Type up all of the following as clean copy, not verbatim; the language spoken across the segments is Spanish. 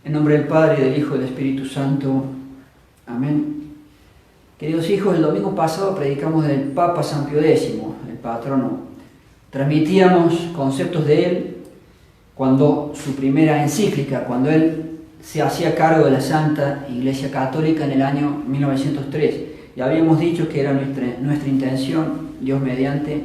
En nombre del Padre, del Hijo y del Espíritu Santo. Amén. Queridos hijos, el domingo pasado predicamos del Papa San Pío X, el patrono. Transmitíamos conceptos de él cuando su primera encíclica, cuando él se hacía cargo de la Santa Iglesia Católica en el año 1903. Y habíamos dicho que era nuestra intención, Dios mediante,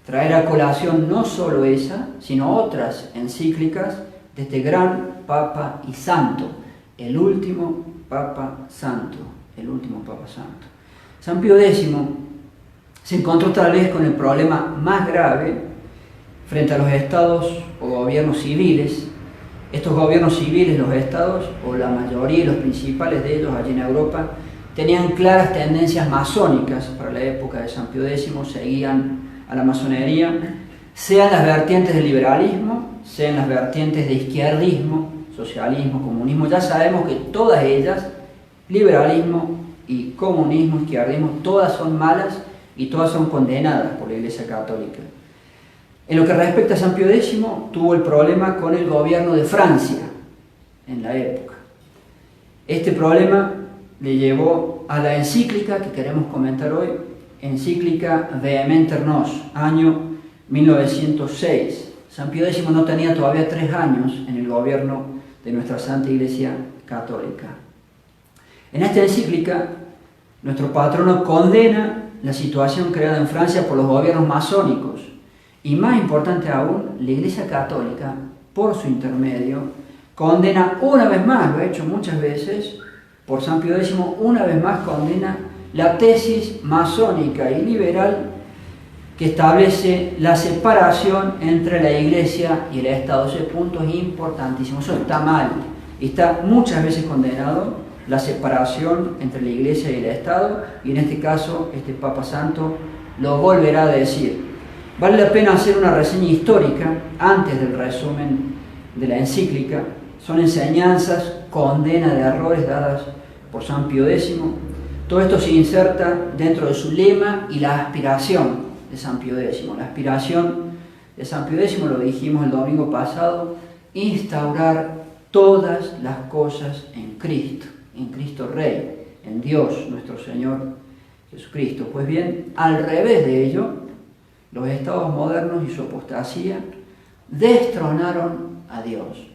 traer a colación no solo esa, sino otras encíclicas de este gran Papa y Santo, el último Papa Santo, el último Papa Santo. San Pío X se encontró tal vez con el problema más grave frente a los estados o gobiernos civiles. Estos gobiernos civiles, los estados, o la mayoría y los principales de ellos allí en Europa, tenían claras tendencias masónicas para la época de San Pío X, seguían a la masonería, sean las vertientes del liberalismo, sean las vertientes de izquierdismo, socialismo, comunismo. Ya sabemos que todas ellas, liberalismo y comunismo, izquierdismo, todas son malas y todas son condenadas por la Iglesia Católica. En lo que respecta a San Pío X, tuvo el problema con el gobierno de Francia en la época. Este problema le llevó a la encíclica que queremos comentar hoy, encíclica Vehementer Nos, año 1906. San Pío X no tenía todavía 3 años en el gobierno de nuestra Santa Iglesia Católica. En esta encíclica, nuestro patrono condena la situación creada en Francia por los gobiernos masónicos y, más importante aún, la Iglesia Católica, por su intermedio, condena una vez más, lo ha hecho muchas veces, por San Pío X, una vez más condena la tesis masónica y liberal que establece la separación entre la Iglesia y el Estado. Ese punto es importantísimo, eso está mal, y está muchas veces condenado, la separación entre la Iglesia y el Estado, y en este caso este Papa Santo lo volverá a decir. Vale la pena hacer una reseña histórica antes del resumen de la encíclica. Son enseñanzas, condena de errores dadas por San Pío X. Todo esto se inserta dentro de su lema y la aspiración de San Pío X. La aspiración de San Pío X, lo dijimos el domingo pasado, instaurar todas las cosas en Cristo Rey, en Dios nuestro Señor Jesucristo. Pues bien, al revés de ello, los estados modernos y su apostasía destronaron a Dios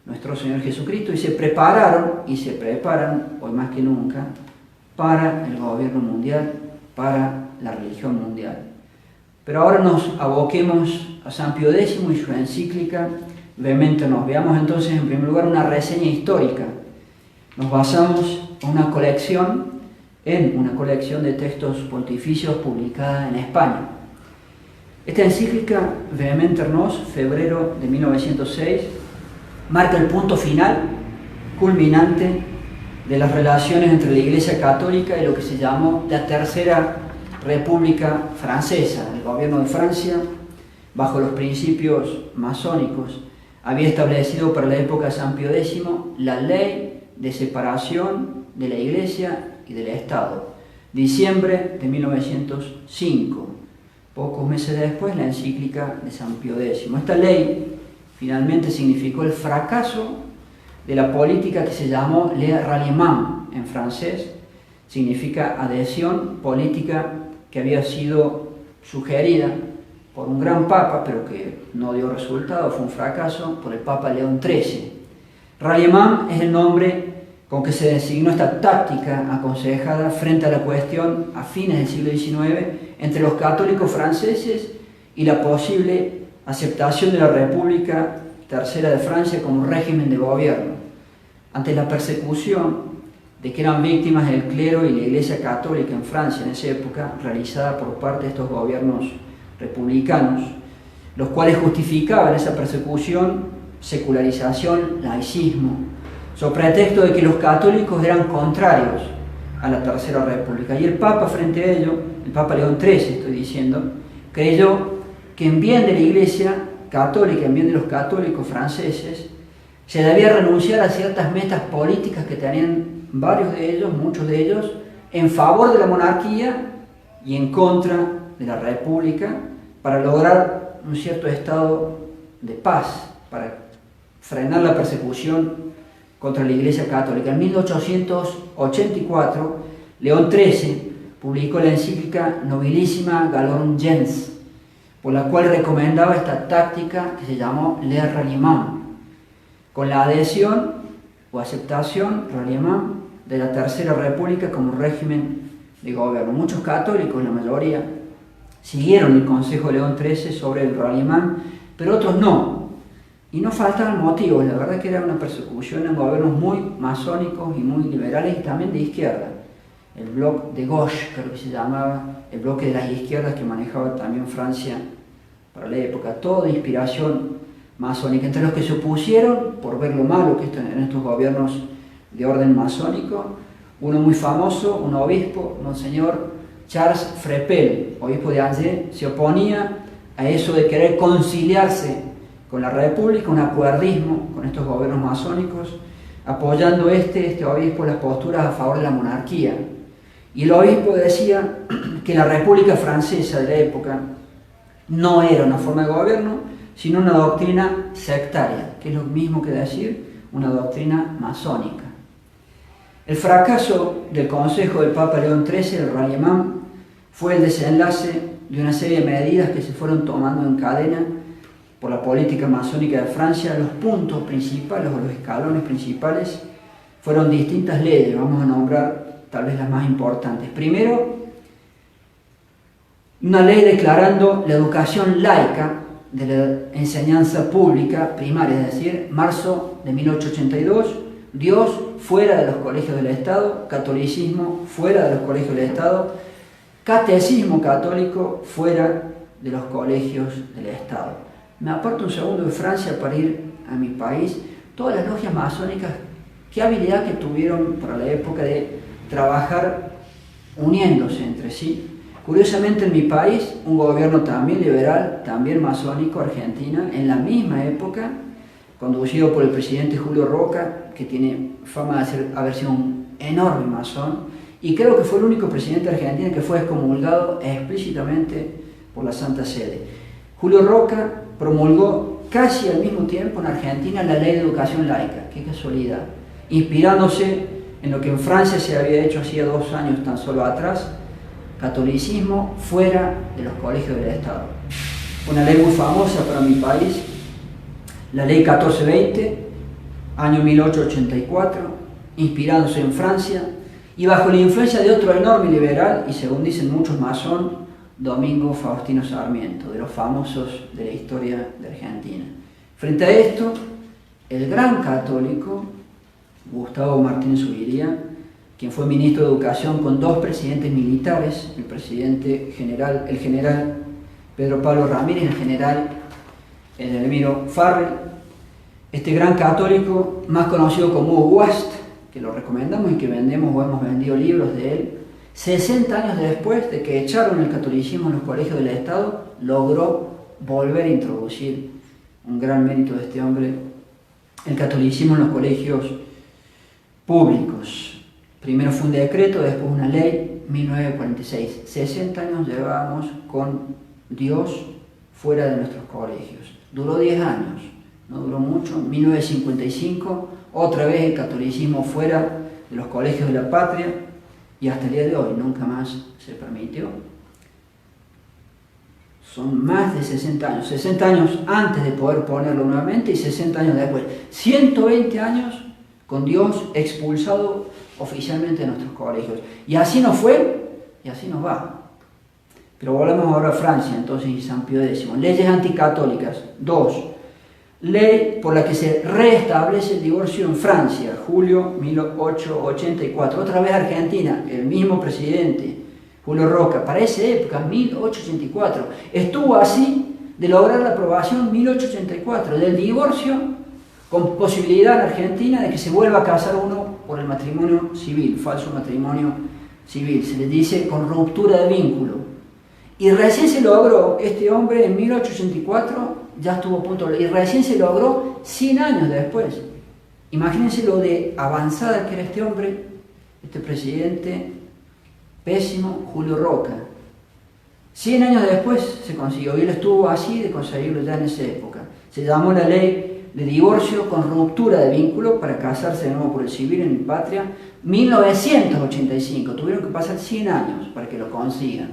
nuestro Señor Jesucristo, y se prepararon y se preparan hoy más que nunca para el gobierno mundial, para la religión mundial. Pero ahora nos aboquemos a San Pío X y su encíclica Vehementer Nos. Veamos entonces en primer lugar una reseña histórica. Nos basamos en una colección de textos pontificios publicada en España. Esta encíclica Vehementer Nos, febrero de 1906, marca el punto final, culminante de las relaciones entre la Iglesia Católica y lo que se llamó la Tercera República Francesa. El gobierno de Francia, bajo los principios masónicos, había establecido para la época de San Pío X la ley de separación de la Iglesia y del Estado. Diciembre de 1905. Pocos meses después, la encíclica de San Pío X. Esta ley finalmente significó el fracaso de la política que se llamó le ralliement en francés. Significa adhesión política, que había sido sugerida por un gran papa, pero que no dio resultado, fue un fracaso, por el Papa León XIII. Ralliement es el nombre con que se designó esta táctica aconsejada frente a la cuestión a fines del siglo XIX entre los católicos franceses y la posible aceptación de la República Tercera de Francia como régimen de gobierno. Ante la persecución de que eran víctimas del clero y la Iglesia Católica en Francia en esa época, realizada por parte de estos gobiernos republicanos, los cuales justificaban esa persecución, secularización, laicismo, sobre pretexto de que los católicos eran contrarios a la Tercera República. Y el Papa, frente a ello, el Papa León XIII, estoy diciendo, creyó que en bien de la Iglesia Católica, en bien de los católicos franceses, se debía renunciar a ciertas metas políticas que tenían varios de ellos, muchos de ellos, en favor de la monarquía y en contra de la República, para lograr un cierto estado de paz, para frenar la persecución contra la Iglesia Católica. En 1884, León XIII publicó la encíclica Nobilissima Galorum Gens, por la cual recomendaba esta táctica que se llamó Le Ralliement, con la adhesión o aceptación, Ralliement, de la Tercera República como régimen de gobierno. Muchos católicos, la mayoría, siguieron el consejo de León XIII sobre el Ralliement, pero otros no. Y no faltaban motivos, la verdad que era una persecución en gobiernos muy masónicos y muy liberales y también de izquierda. El bloc de gauche, creo que se llamaba, el bloque de las izquierdas que manejaba también Francia para la época, todo de inspiración masónica. Entre los que se opusieron, por ver lo malo que en estos gobiernos de orden masónico, uno muy famoso, un obispo, Monseñor Charles Frepel, obispo de Angers, se oponía a eso de querer conciliarse con la República, un acuerdismo con estos gobiernos masónicos, apoyando este obispo las posturas a favor de la monarquía. Y el obispo decía que la República Francesa de la época no era una forma de gobierno, sino una doctrina sectaria, que es lo mismo que decir una doctrina masónica. El fracaso del Consejo del Papa León XIII, el Ralliement, fue el desenlace de una serie de medidas que se fueron tomando en cadena por la política masónica de Francia. Los puntos principales o los escalones principales fueron distintas leyes, vamos a nombrar tal vez las más importantes. Primero, una ley declarando la educación laica de la enseñanza pública primaria, es decir, marzo de 1882, Dios fuera de los colegios del Estado, catolicismo fuera de los colegios del Estado, catecismo católico fuera de los colegios del Estado. Me aparto un segundo de Francia para ir a mi país. Todas las logias masónicas, qué habilidad que tuvieron para la época de trabajar uniéndose entre sí. Curiosamente en mi país, un gobierno también liberal, también masónico, Argentina, en la misma época, conducido por el presidente Julio Roca, que tiene fama de haber sido un enorme masón, y creo que fue el único presidente argentino que fue excomulgado explícitamente por la Santa Sede. Julio Roca promulgó casi al mismo tiempo en Argentina la Ley de Educación Laica, qué casualidad, inspirándose en lo que en Francia se había hecho hacía 2 años tan solo atrás, catolicismo fuera de los colegios del Estado. Una ley muy famosa para mi país, la Ley 1420, año 1884, inspirándose en Francia y bajo la influencia de otro enorme liberal, y según dicen muchos masón, Domingo Faustino Sarmiento, de los famosos de la historia de Argentina. Frente a esto, el gran católico Gustavo Martínez Zuviría, quien fue ministro de Educación con 2 presidentes militares, el general Pedro Pablo Ramírez y el general Edelmiro Farrell, este gran católico, más conocido como Hugo Wast, que lo recomendamos y que vendemos o hemos vendido libros de él, 60 años después de que echaron el catolicismo en los colegios del Estado, logró volver a introducir, un gran mérito de este hombre, el catolicismo en los colegios públicos. Primero fue un decreto, después una ley, 1946. 60 años llevábamos con Dios fuera de nuestros colegios. Duró 10 años, no duró mucho. 1955, otra vez el catolicismo fuera de los colegios de la patria, y hasta el día de hoy nunca más se permitió. Son más de 60 años, 60 años antes de poder ponerlo nuevamente y 60 años después. 120 años con Dios expulsado oficialmente de nuestros colegios. Y así nos fue y así nos va. Pero volvemos ahora a Francia, entonces, y San Pío X. Leyes anticatólicas. 2. Ley por la que se restablece el divorcio en Francia, julio 1884. Otra vez Argentina, el mismo presidente, Julio Roca, para esa época, 1884. Estuvo así de lograr la aprobación 1884 del divorcio, con posibilidad en Argentina de que se vuelva a casar uno por el matrimonio civil, falso matrimonio civil. Se le dice con ruptura de vínculo. Y recién se logró, este hombre en 1884 ya estuvo a punto, y recién se logró 100 años después. Imagínense lo de avanzada que era este hombre, este presidente pésimo, Julio Roca. 100 años después se consiguió, y él estuvo así de conseguirlo ya en esa época. Se llamó la ley de divorcio con ruptura de vínculo para casarse de nuevo por el civil en mi patria, 1985. Tuvieron que pasar 100 años para que lo consigan.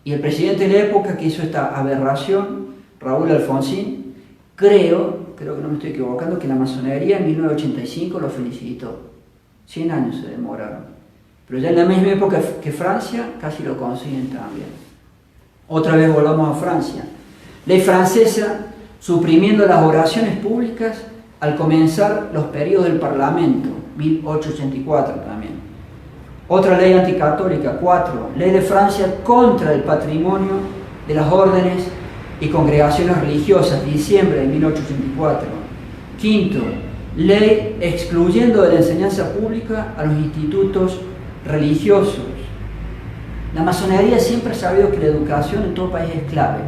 Y el presidente de la época que hizo esta aberración, Raúl Alfonsín, creo que no me estoy equivocando, que la masonería en 1985 lo felicitó. 100 años se demoraron. Pero ya en la misma época que Francia, casi lo consiguen también. Otra vez volvamos a Francia. Ley francesa suprimiendo las oraciones públicas al comenzar los periodos del Parlamento, 1884 también. Otra ley anticatólica, 4. Ley de Francia contra el patrimonio de las órdenes y congregaciones religiosas, diciembre de 1884. Quinto, ley excluyendo de la enseñanza pública a los institutos religiosos. La masonería siempre ha sabido que la educación en todo país es clave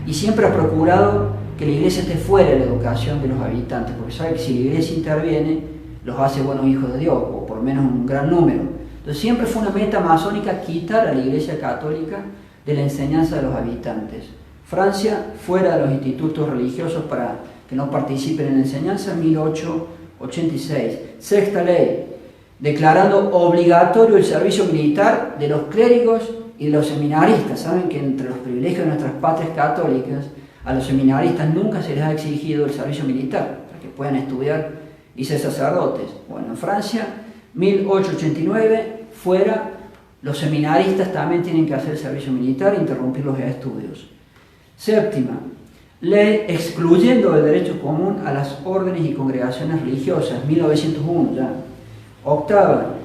y siempre ha procurado que la iglesia esté fuera de la educación de los habitantes, porque sabe que si la iglesia interviene, los hace buenos hijos de Dios, o por lo menos un gran número. Entonces siempre fue una meta masónica quitar a la iglesia católica de la enseñanza de los habitantes. Francia, fuera de los institutos religiosos para que no participen en la enseñanza, 1886. Sexta ley, declarando obligatorio el servicio militar de los clérigos y de los seminaristas. Saben que entre los privilegios de nuestras patrias católicas, a los seminaristas nunca se les ha exigido el servicio militar, para que puedan estudiar y ser sacerdotes. Bueno, en Francia, 1889, fuera, los seminaristas también tienen que hacer el servicio militar e interrumpir los estudios. Séptima, ley excluyendo del derecho común a las órdenes y congregaciones religiosas, 1901 ya. Octava,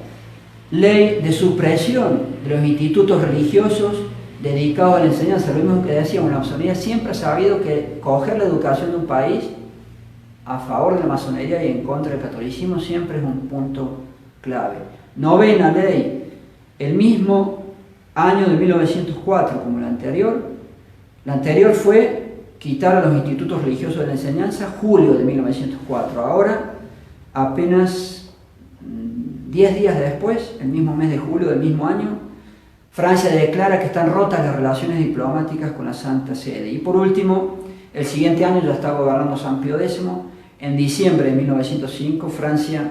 ley de supresión de los institutos religiosos dedicados a la enseñanza. Lo mismo que decíamos, la masonería siempre ha sabido que coger la educación de un país a favor de la masonería y en contra del catolicismo siempre es un punto clave. Novena ley, el mismo año de 1904 como la anterior fue quitar a los institutos religiosos de la enseñanza, julio de 1904. Ahora, apenas 10 días después, el mismo mes de julio del mismo año, Francia declara que están rotas las relaciones diplomáticas con la Santa Sede. Y por último, el siguiente año ya está gobernando San Pío X. En diciembre de 1905, Francia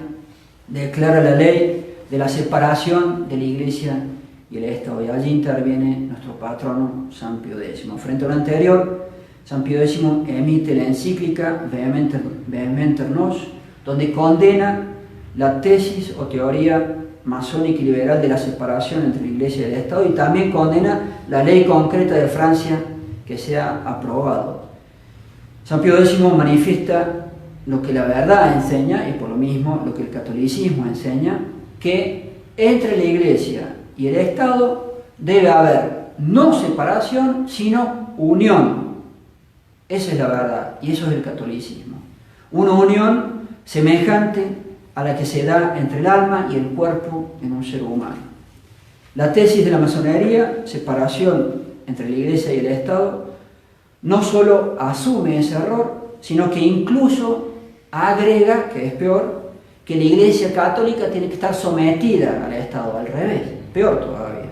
declara la ley de la separación de la Iglesia y el Estado. Y allí interviene nuestro patrono San Pío X. Frente a lo anterior, San Pío X emite la encíclica Vehementer Nos, donde condena la tesis o teoría masónica y liberal de la separación entre la Iglesia y el Estado, y también condena la ley concreta de Francia que se ha aprobado. San Pío X manifiesta lo que la verdad enseña, y por lo mismo lo que el catolicismo enseña, que entre la Iglesia y el Estado debe haber no separación, sino unión. Esa es la verdad, y eso es el catolicismo. Una unión semejante a la que se da entre el alma y el cuerpo en un ser humano. La tesis de la masonería, separación entre la Iglesia y el Estado, no solo asume ese error, sino que incluso agrega, que es peor, que la Iglesia católica tiene que estar sometida al Estado, al revés, peor todavía.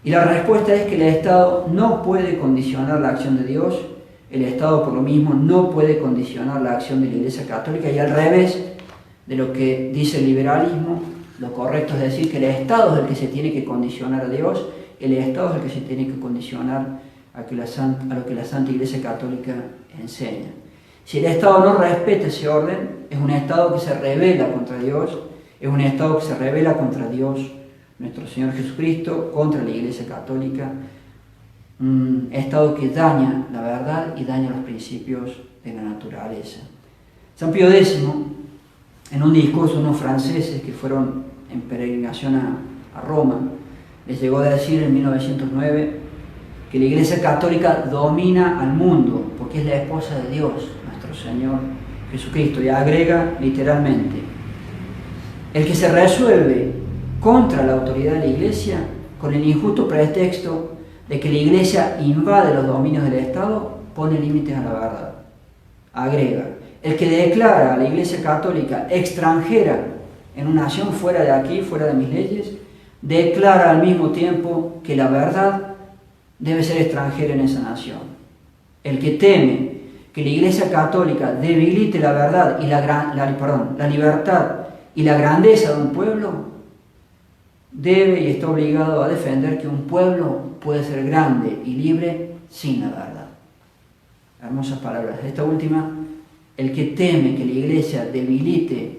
Y la respuesta es que el Estado no puede condicionar la acción de Dios, el Estado por lo mismo no puede condicionar la acción de la Iglesia católica, y al revés de lo que dice el liberalismo, lo correcto es decir que el Estado es el que se tiene que condicionar a Dios, el Estado es el que se tiene que condicionar a lo que la Santa Iglesia Católica enseña. Si el Estado no respeta ese orden, es un Estado que se rebela contra Dios, es un Estado que se rebela contra Dios, nuestro Señor Jesucristo, contra la Iglesia Católica, un Estado que daña la verdad y daña los principios de la naturaleza. San Pío X, en un discurso, unos franceses que fueron en peregrinación a Roma, les llegó a decir en 1909 que la Iglesia Católica domina al mundo porque es la esposa de Dios, nuestro Señor Jesucristo, y agrega literalmente: el que se resuelve contra la autoridad de la Iglesia con el injusto pretexto de que la Iglesia invade los dominios del Estado pone límites a la verdad. Agrega: el que declara a la Iglesia Católica extranjera en una nación fuera de aquí, fuera de mis leyes, declara al mismo tiempo que la verdad debe ser extranjera en esa nación. El que teme que la Iglesia Católica debilite la verdad y la libertad y la grandeza de un pueblo, debe y está obligado a defender que un pueblo puede ser grande y libre sin la verdad. Hermosas palabras. Esta última, el que teme que la Iglesia debilite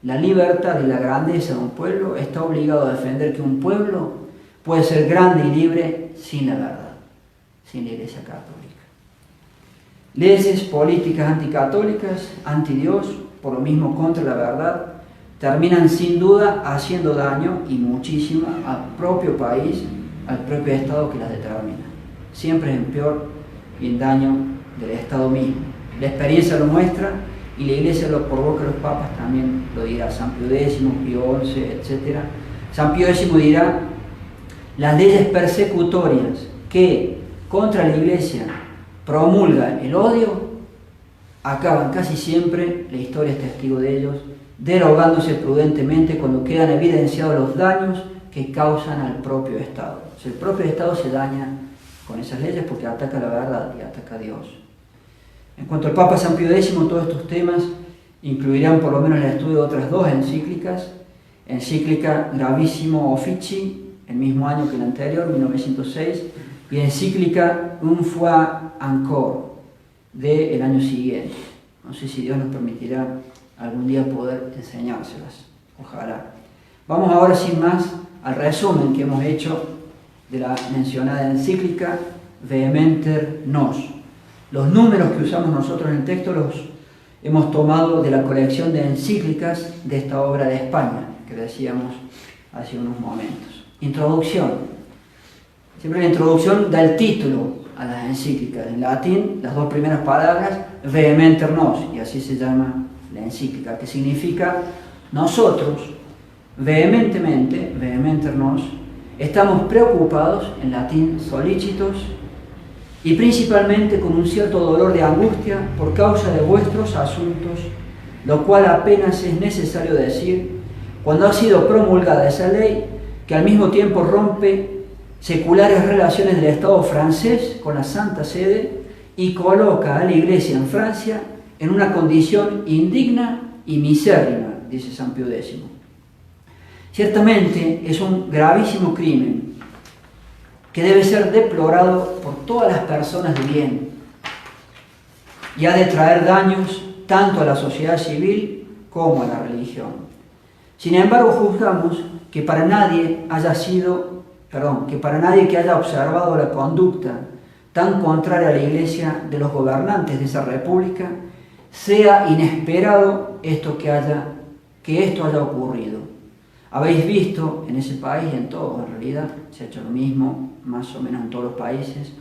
la libertad y la grandeza de un pueblo, está obligado a defender que un pueblo puede ser grande y libre sin la verdad, sin la Iglesia Católica. Leyes políticas anticatólicas, anti Dios, por lo mismo contra la verdad, terminan sin duda haciendo daño y muchísimo al propio país, al propio Estado que las determina. Siempre es en peor y en daño del Estado mismo. La experiencia lo muestra y la Iglesia lo provoca, los papas también lo dirá, San Pío X, Pío XI, etc. San Pío X dirá: las leyes persecutorias que contra la Iglesia promulga el odio acaban casi siempre, la historia es testigo de ellos, derogándose prudentemente cuando quedan evidenciados los daños que causan al propio Estado. O sea, el propio Estado se daña con esas leyes porque ataca la verdad y ataca a Dios. En cuanto al Papa San Pío X, todos estos temas incluirán por lo menos el estudio de otras dos encíclicas: encíclica Gravissimo Officii, el mismo año que la anterior, 1906, y encíclica Un foi encore, del año siguiente. No sé si Dios nos permitirá algún día poder enseñárselas, ojalá. Vamos ahora sin más al resumen que hemos hecho de la mencionada encíclica Vehementer Nos. Los números que usamos nosotros en el texto los hemos tomado de la colección de encíclicas de esta obra de España, que decíamos hace unos momentos. Introducción. Siempre la introducción da el título a las encíclicas. En latín, las dos primeras palabras, Vehementer Nos, y así se llama la encíclica, que significa nosotros, vehementemente, Vehementer Nos, estamos preocupados, en latín solícitos, y principalmente con un cierto dolor de angustia por causa de vuestros asuntos, lo cual apenas es necesario decir cuando ha sido promulgada esa ley que al mismo tiempo rompe seculares relaciones del Estado francés con la Santa Sede y coloca a la Iglesia en Francia en una condición indigna y misérrima, dice San Pío X. Ciertamente es un gravísimo crimen que debe ser deplorado por todas las personas de bien y ha de traer daños tanto a la sociedad civil como a la religión. Sin embargo, juzgamos que para nadie que haya observado la conducta tan contraria a la Iglesia de los gobernantes de esa república, sea inesperado que esto haya ocurrido. Habéis visto en ese país y en todos, en realidad, se ha hecho lo mismo, más o menos en todos los países,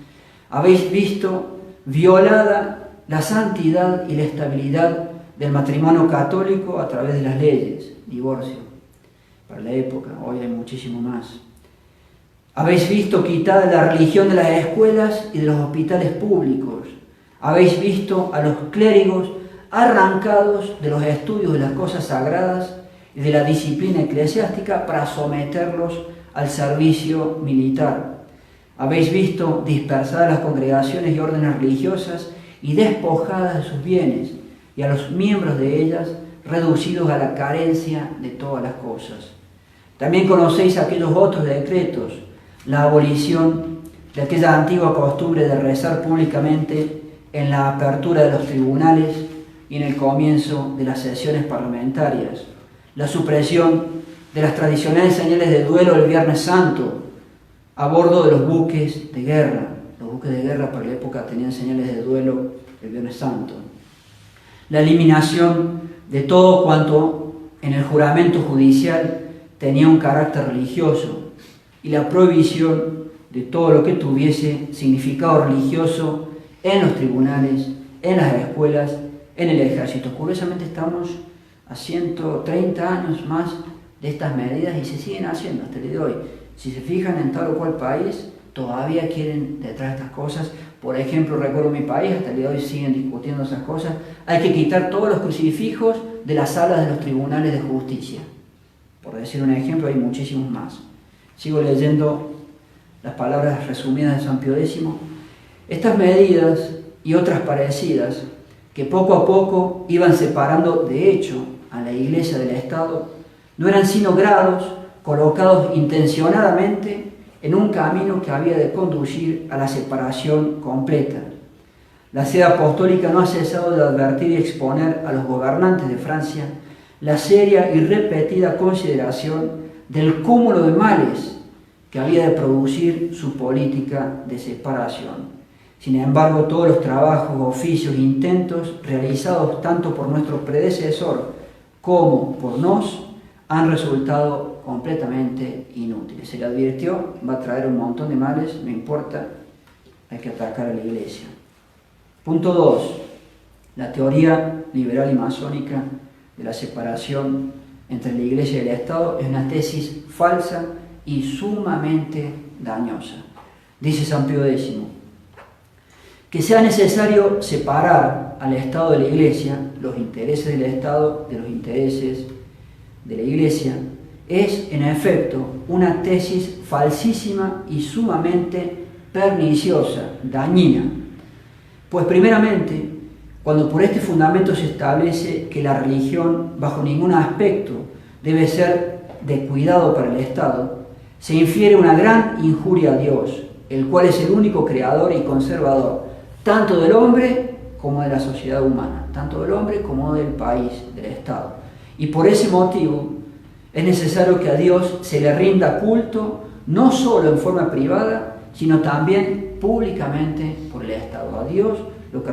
habéis visto violada la santidad y la estabilidad del matrimonio católico a través de las leyes, divorcio, para la época, hoy hay muchísimo más. Habéis visto quitada la religión de las escuelas y de los hospitales públicos. Habéis visto a los clérigos arrancados de los estudios de las cosas sagradas y de la disciplina eclesiástica para someterlos al servicio militar. Habéis visto dispersadas las congregaciones y órdenes religiosas y despojadas de sus bienes, y a los miembros de ellas reducidos a la carencia de todas las cosas. También conocéis aquellos otros decretos: la abolición de aquella antigua costumbre de rezar públicamente en la apertura de los tribunales y en el comienzo de las sesiones parlamentarias, la supresión de las tradicionales señales de duelo del Viernes Santo a bordo de los buques de guerra. Los buques de guerra para la época tenían señales de duelo el Viernes Santo. La eliminación de todo cuanto en el juramento judicial tenía un carácter religioso y la prohibición de todo lo que tuviese significado religioso en los tribunales, en las escuelas, en el ejército. Curiosamente estamos a 130 años más de estas medidas y se siguen haciendo hasta el día de hoy. Si se fijan en tal o cual país, todavía quieren detrás de estas cosas. Por ejemplo, recuerdo mi país, hasta el día de hoy siguen discutiendo esas cosas. Hay que quitar todos los crucifijos de las salas de los tribunales de justicia. Por decir un ejemplo, hay muchísimos más. Sigo leyendo las palabras resumidas de San Pío X. Estas medidas y otras parecidas, que poco a poco iban separando de hecho a la Iglesia del Estado, no eran sino grados colocados intencionadamente en un camino que había de conducir a la separación completa. La sede apostólica no ha cesado de advertir y exponer a los gobernantes de Francia la seria y repetida consideración del cúmulo de males que había de producir su política de separación. Sin embargo, todos los trabajos, oficios e intentos realizados tanto por nuestro predecesor como por nos han resultado completamente inútiles. Se le advirtió, va a traer un montón de males, no importa, hay que atacar a la Iglesia. Punto 2. La teoría liberal y masónica de la separación entre la Iglesia y el Estado es una tesis falsa y sumamente dañosa. Dice San Pío X, que sea necesario separar al Estado de la Iglesia, los intereses del Estado de los intereses de la Iglesia, es en efecto una tesis falsísima y sumamente perniciosa, dañina. Pues primeramente, cuando por este fundamento se establece que la religión bajo ningún aspecto debe ser de cuidado para el Estado, se infiere una gran injuria a Dios, el cual es el único creador y conservador, tanto del hombre como de la sociedad humana, tanto del hombre como del país, del Estado. Y por ese motivo es necesario que a Dios se le rinda culto, no solo en forma privada, sino también públicamente por el Estado. A Dios lo que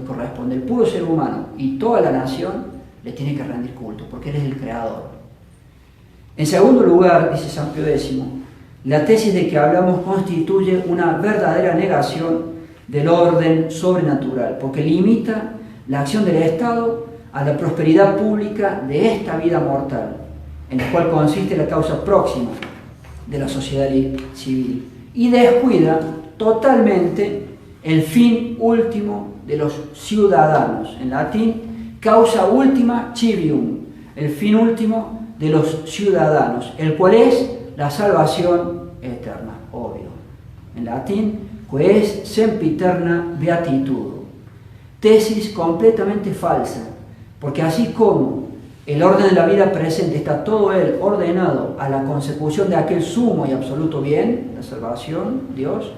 corresponde, el puro ser humano y toda la nación le tiene que rendir culto, porque Él es el creador. En segundo lugar, dice San Pío X, la tesis de que hablamos constituye una verdadera negación del orden sobrenatural, porque limita la acción del Estado a la prosperidad pública de esta vida mortal, en la cual consiste la causa próxima de la sociedad civil, y descuida totalmente el fin último de los ciudadanos, en latín, causa ultima civium, el fin último de los ciudadanos, el cual es la salvación eterna, obvio. En latín, quae sempiterna beatitudo. Tesis completamente falsa, porque así como el orden de la vida presente está todo él ordenado a la consecución de aquel sumo y absoluto bien, la salvación, Dios,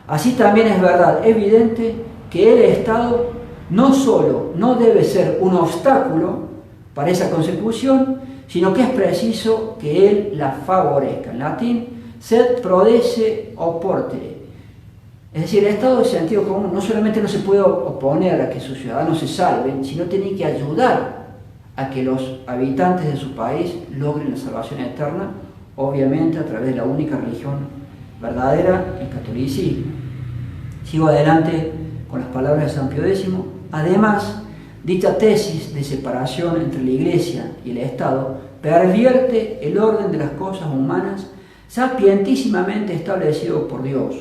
así también es verdad evidente que el Estado no solo no debe ser un obstáculo para esa consecución, sino que es preciso que él la favorezca. En latín, sed prodesse oportere. Es decir, el Estado de sentido común no solamente no se puede oponer a que sus ciudadanos se salven, sino tiene que ayudar a que los habitantes de su país logren la salvación eterna, obviamente a través de la única religión verdadera, el catolicismo. Sigo adelante con las palabras de San Pío X. Además, dicha tesis de separación entre la Iglesia y el Estado pervierte el orden de las cosas humanas sapientísimamente establecido por Dios,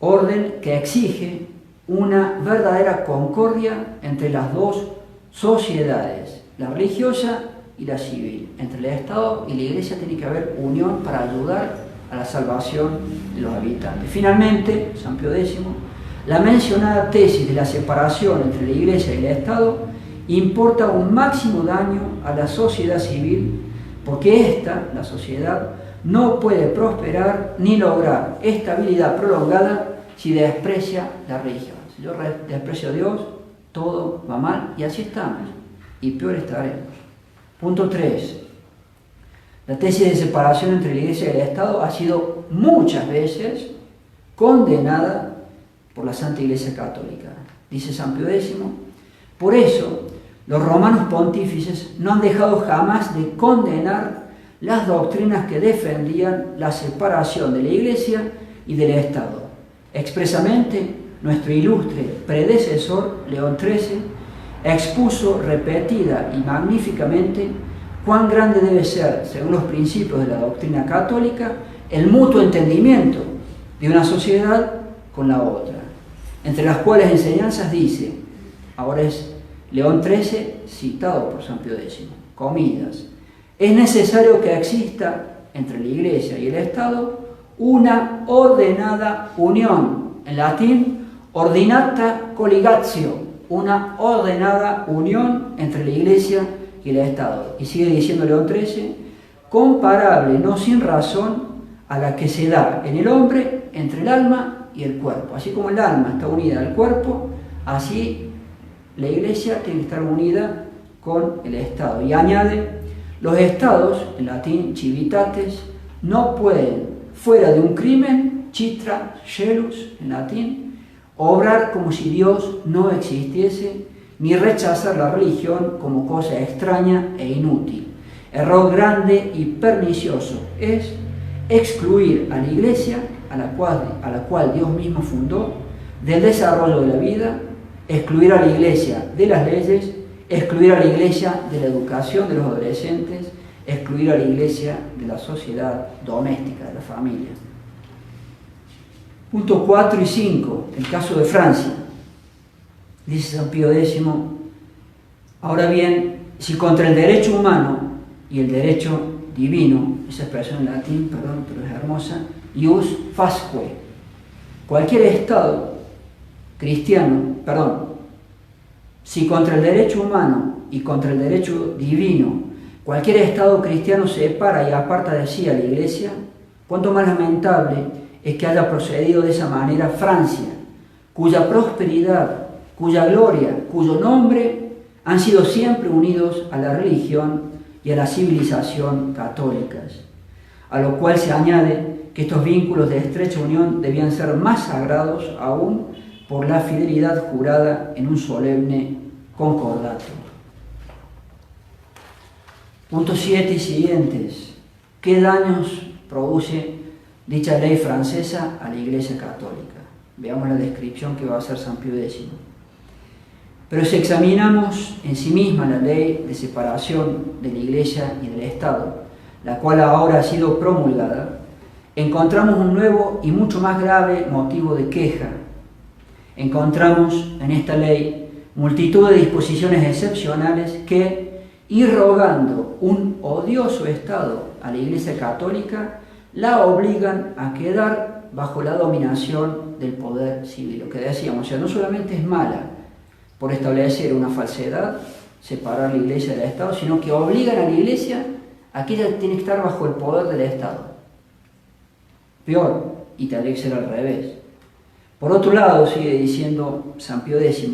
orden que exige una verdadera concordia entre las dos sociedades, la religiosa y la civil. Entre el Estado y la Iglesia tiene que haber unión para ayudar a la salvación de los habitantes. Finalmente, San Pío X, la mencionada tesis de la separación entre la Iglesia y el Estado importa un máximo daño a la sociedad civil, porque ésta, la sociedad, no puede prosperar ni lograr estabilidad prolongada si desprecia la religión. Si yo desprecio a Dios, todo va mal y así estamos, y peor estaremos. Punto 3. La tesis de separación entre la Iglesia y el Estado ha sido muchas veces condenada por la Santa Iglesia Católica. Dice San Pío X, por eso los romanos pontífices no han dejado jamás de condenar las doctrinas que defendían la separación de la Iglesia y del Estado. Expresamente, nuestro ilustre predecesor, León XIII, expuso repetida y magníficamente cuán grande debe ser, según los principios de la doctrina católica, el mutuo entendimiento de una sociedad con la otra, entre las cuales enseñanzas dice, ahora es León XIII citado por San Pío X, comillas, es necesario que exista entre la Iglesia y el Estado una ordenada unión, en latín, ordinata colligatio, una ordenada unión entre la Iglesia y el Estado. Y sigue diciendo León XIII, comparable, no sin razón, a la que se da en el hombre entre el alma y el cuerpo. Así como el alma está unida al cuerpo, así la Iglesia tiene que estar unida con el Estado. Y añade, los estados, en latín civitates, no pueden, fuera de un crimen, citra scelus, en latín, obrar como si Dios no existiese, ni rechazar la religión como cosa extraña e inútil. Error grande y pernicioso es excluir a la Iglesia, a la cual Dios mismo fundó, del desarrollo de la vida, excluir a la Iglesia de las leyes, excluir a la Iglesia de la educación de los adolescentes, excluir a la Iglesia de la sociedad doméstica, de la familia. Puntos 4 y 5, el caso de Francia. Dice San Pío X, ahora bien, si contra el derecho humano y el derecho divino, esa expresión en latín, perdón, pero es hermosa, ius fasque, cualquier estado cristiano, si contra el derecho humano y contra el derecho divino, cualquier estado cristiano se separa y aparta de sí a la Iglesia, cuánto más lamentable es que haya procedido de esa manera Francia, cuya prosperidad, cuya gloria, cuyo nombre han sido siempre unidos a la religión y a la civilización católicas, a lo cual se añade que estos vínculos de estrecha unión debían ser más sagrados aún por la fidelidad jurada en un solemne concordato. Puntos 7 y siguientes. ¿Qué daños produce dicha ley francesa a la Iglesia Católica? Veamos la descripción que va a hacer San Pío X. Pero si examinamos en sí misma la ley de separación de la Iglesia y del Estado, la cual ahora ha sido promulgada, encontramos un nuevo y mucho más grave motivo de queja. Encontramos en esta ley multitud de disposiciones excepcionales que, irrogando un odioso Estado a la Iglesia Católica, la obligan a quedar bajo la dominación del poder civil. Lo que decíamos, o sea, no solamente es mala por establecer una falsedad, separar la Iglesia del Estado, sino que obligan a la Iglesia a que ella tiene que estar bajo el poder del Estado. Peor, y tendría que ser al revés. Por otro lado, sigue diciendo San Pío X,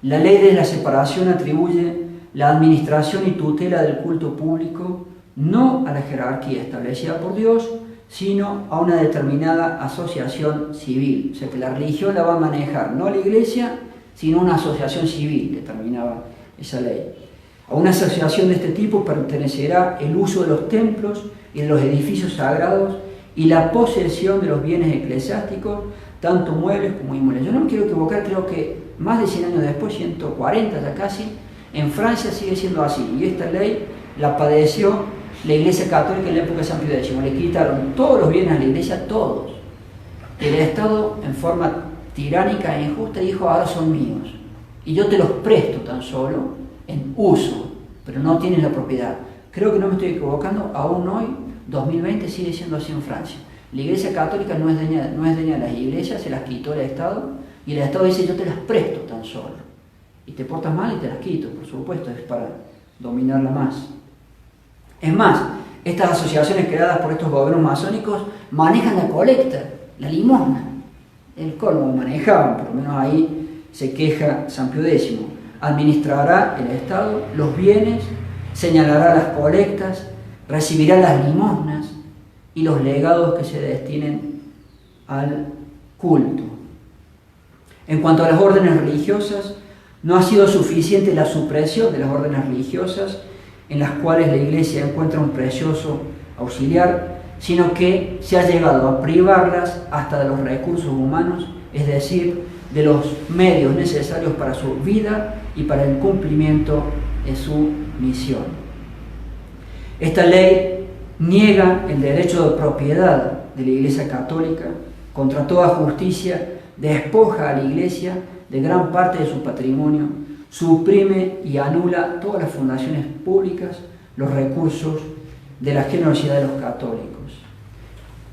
la ley de la separación atribuye la administración y tutela del culto público no a la jerarquía establecida por Dios, sino a una determinada asociación civil. O sea que la religión la va a manejar no la Iglesia, sino una asociación civil, determinaba esa ley. A una asociación de este tipo pertenecerá el uso de los templos y de los edificios sagrados y la posesión de los bienes eclesiásticos, tanto muebles como inmuebles. Yo no me quiero equivocar, creo que más de 100 años después, 140 ya casi, en Francia sigue siendo así. Y esta ley la padeció la Iglesia Católica en la época de San Pío X. Le quitaron todos los bienes a la Iglesia, todos. El Estado, en forma tiránica e injusta, dijo, ahora son míos. Y yo te los presto tan solo en uso, pero no tienes la propiedad. Creo que no me estoy equivocando, aún hoy, 2020, sigue siendo así en Francia. La Iglesia Católica no es dueña de las iglesias, se las quitó el Estado, y el Estado dice, yo te las presto tan solo. Y te portas mal y te las quito, por supuesto, es para dominarla más. Es más, estas asociaciones creadas por estos gobiernos masónicos manejan la colecta, la limosna. El colmo manejaban, por lo menos ahí se queja San Pío X. Administrará el Estado los bienes, señalará las colectas, recibirá las limosnas y los legados que se destinen al culto. En cuanto a las órdenes religiosas, no ha sido suficiente la supresión de las órdenes religiosas, en las cuales la Iglesia encuentra un precioso auxiliar, sino que se ha llegado a privarlas hasta de los recursos humanos, es decir, de los medios necesarios para su vida y para el cumplimiento de su misión. Esta ley niega el derecho de propiedad de la Iglesia Católica, contra toda justicia, despoja a la Iglesia de gran parte de su patrimonio, suprime y anula todas las fundaciones públicas, los recursos de la generosidad de los católicos.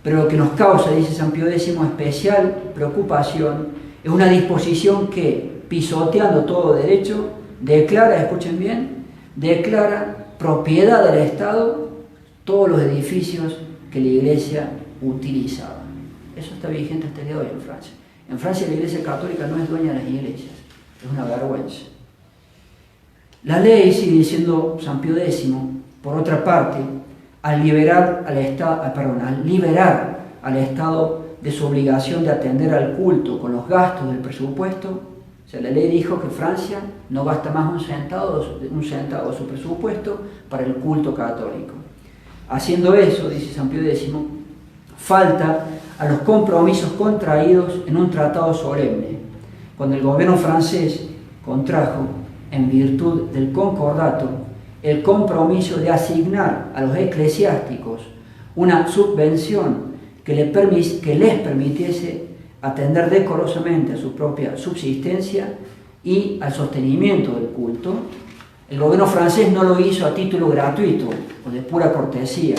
Pero lo que nos causa, dice San Pío X, especial preocupación Es una disposición que, pisoteando todo derecho, declara, escuchen bien, declara propiedad del Estado todos los edificios que la Iglesia utilizaba. Eso está vigente hasta el día de hoy en Francia. En Francia la Iglesia Católica no es dueña de las iglesias, es una vergüenza. La ley, sigue diciendo San Pío X, por otra parte, al liberar al Estado de su obligación de atender al culto con los gastos del presupuesto, o sea, la ley dijo que Francia no gasta más un centavo de su presupuesto para el culto católico. Haciendo eso, dice San Pío X, falta a los compromisos contraídos en un tratado solemne, cuando el gobierno francés contrajo, en virtud del concordato, el compromiso de asignar a los eclesiásticos una subvención que les permitiese atender decorosamente a su propia subsistencia y al sostenimiento del culto. El gobierno francés no lo hizo a título gratuito o de pura cortesía,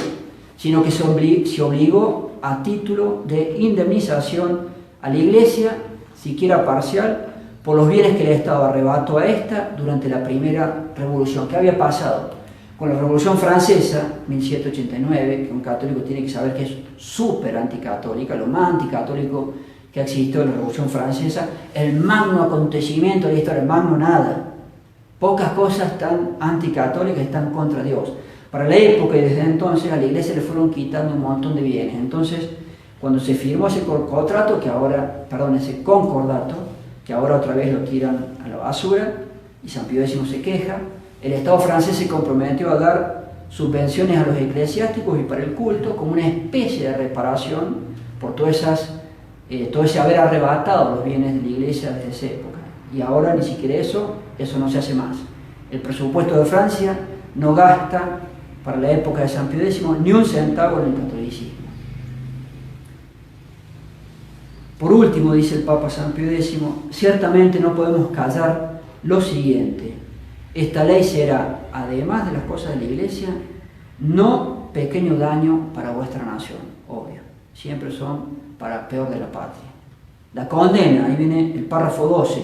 sino que se obligó a título de indemnización a la Iglesia, siquiera parcial, por los bienes que el Estado arrebató a esta durante la primera revolución. ¿Qué había pasado? Con la Revolución Francesa, 1789, que un católico tiene que saber que es súper anticatólica, lo más anticatólico que existió en la Revolución Francesa, el magno acontecimiento de la historia, el magno nada. Pocas cosas tan anticatólicas están contra Dios. Para la época y desde entonces a la Iglesia le fueron quitando un montón de bienes. Entonces, cuando se firmó ese concordato, que ahora otra vez lo tiran a la basura, y San Pío X se queja, el Estado francés se comprometió a dar subvenciones a los eclesiásticos y para el culto como una especie de reparación por todo ese haber arrebatado los bienes de la Iglesia desde esa época. Y ahora ni siquiera eso no se hace más. El presupuesto de Francia no gasta para la época de San Pío X ni un centavo en el catolicismo. Por último, dice el Papa San Pío X, ciertamente no podemos callar lo siguiente: esta ley será, además de las cosas de la Iglesia, no pequeño daño para vuestra nación, obvio, siempre son para peor de la patria. La condena, ahí viene el párrafo 12,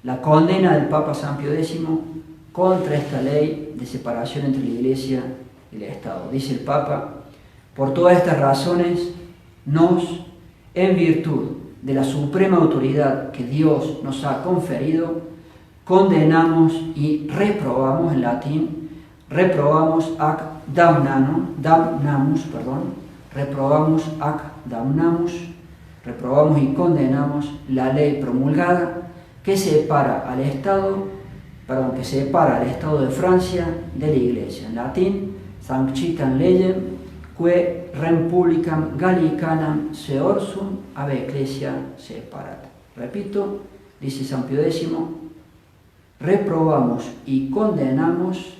la condena del Papa San Pío X contra esta ley de separación entre la Iglesia y el Estado. Dice el Papa: por todas estas razones en virtud de la suprema autoridad que Dios nos ha conferido, condenamos y reprobamos, en latín, reprobamos ac damnamus, reprobamos y condenamos la ley promulgada que separa al Estado de Francia de la Iglesia. En latín, sanctitam legem que republicam gallicanam seorsum ab ecclesia separat. Repito, dice San Pío X, reprobamos y condenamos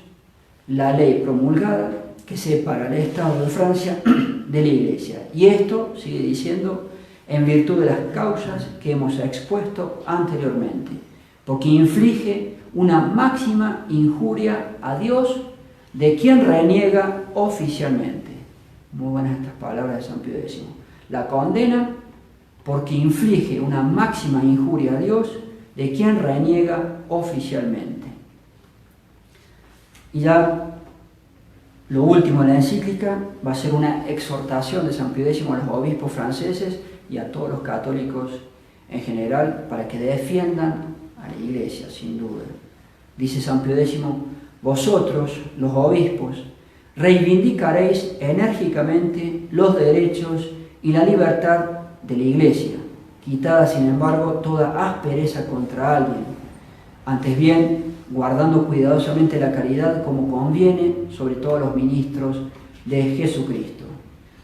la ley promulgada que separa al Estado de Francia de la Iglesia. Y esto, sigue diciendo, en virtud de las causas que hemos expuesto anteriormente, porque inflige una máxima injuria a Dios de quien reniega oficialmente. Muy buenas estas palabras de San Pío X. La condena porque inflige una máxima injuria a Dios de quien reniega oficialmente. Y ya lo último de la encíclica va a ser una exhortación de San Pío X a los obispos franceses y a todos los católicos en general para que defiendan a la Iglesia, sin duda. Dice San Pío X: vosotros, los obispos, reivindicaréis enérgicamente los derechos y la libertad de la Iglesia, quitada sin embargo toda aspereza contra alguien, antes bien guardando cuidadosamente la caridad como conviene, sobre todo a los ministros de Jesucristo.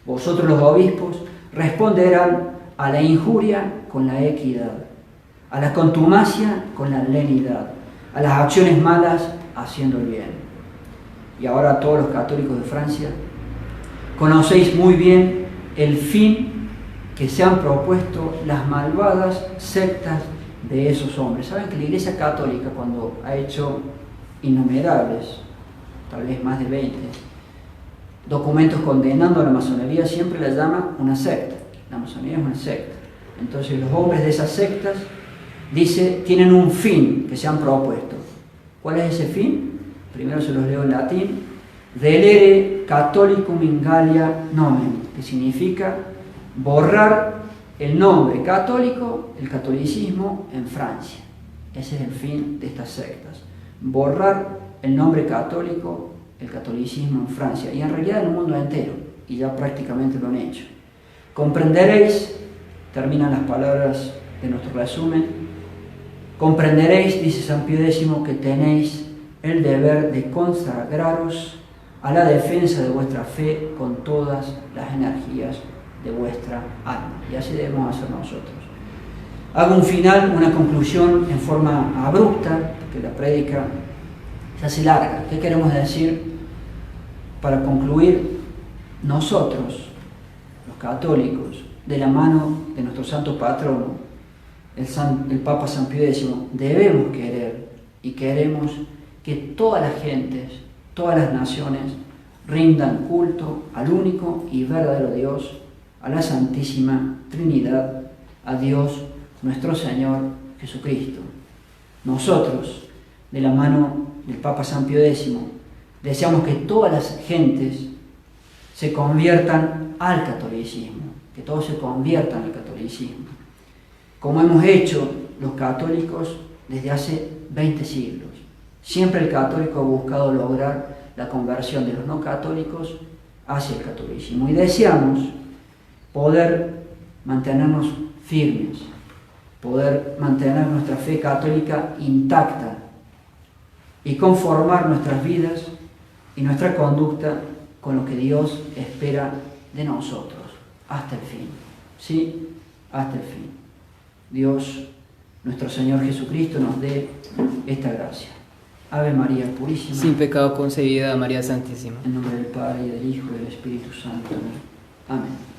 Vosotros los obispos responderán a la injuria con la equidad, a la contumacia con la lenidad, a las acciones malas haciendo el bien. Y ahora a todos los católicos de Francia, conocéis muy bien el fin que se han propuesto las malvadas sectas de esos hombres. Saben que la Iglesia Católica, cuando ha hecho innumerables, tal vez más de 20, documentos condenando a la masonería, siempre la llama una secta. La masonería es una secta. Entonces los hombres de esas sectas, dice, tienen un fin que se han propuesto. ¿Cuál es ese fin? Primero se los leo en latín. Delere Catholicum in Gallia nomen, que significa borrar el nombre católico, el catolicismo en Francia. Ese es el fin de estas sectas. Borrar el nombre católico, el catolicismo en Francia, y en realidad en el mundo entero, y ya prácticamente lo han hecho. Comprenderéis, terminan las palabras de nuestro resumen, comprenderéis, dice San Pío X, que tenéis el deber de consagraros a la defensa de vuestra fe con todas las energías de vuestra alma. Y así debemos hacer nosotros. Hago un final, una conclusión en forma abrupta, porque la prédica se hace larga. ¿Qué queremos decir para concluir? Nosotros, los católicos, de la mano de nuestro santo patrono, el Papa San Pío X, debemos querer y queremos que todas las gentes, todas las naciones, rindan culto al único y verdadero Dios, a la Santísima Trinidad, a Dios nuestro Señor Jesucristo. Nosotros, de la mano del Papa San Pío X, deseamos que todas las gentes se conviertan al catolicismo, que todos se conviertan al catolicismo, como hemos hecho los católicos desde hace 20 siglos. Siempre el católico ha buscado lograr la conversión de los no católicos hacia el catolicismo, y deseamos poder mantenernos firmes, poder mantener nuestra fe católica intacta y conformar nuestras vidas y nuestra conducta con lo que Dios espera de nosotros hasta el fin. Sí, hasta el fin. Dios, nuestro Señor Jesucristo, nos dé esta gracia. Ave María Purísima, sin pecado concebida, María Santísima. en nombre del Padre, y del Hijo, y del Espíritu Santo. Amén.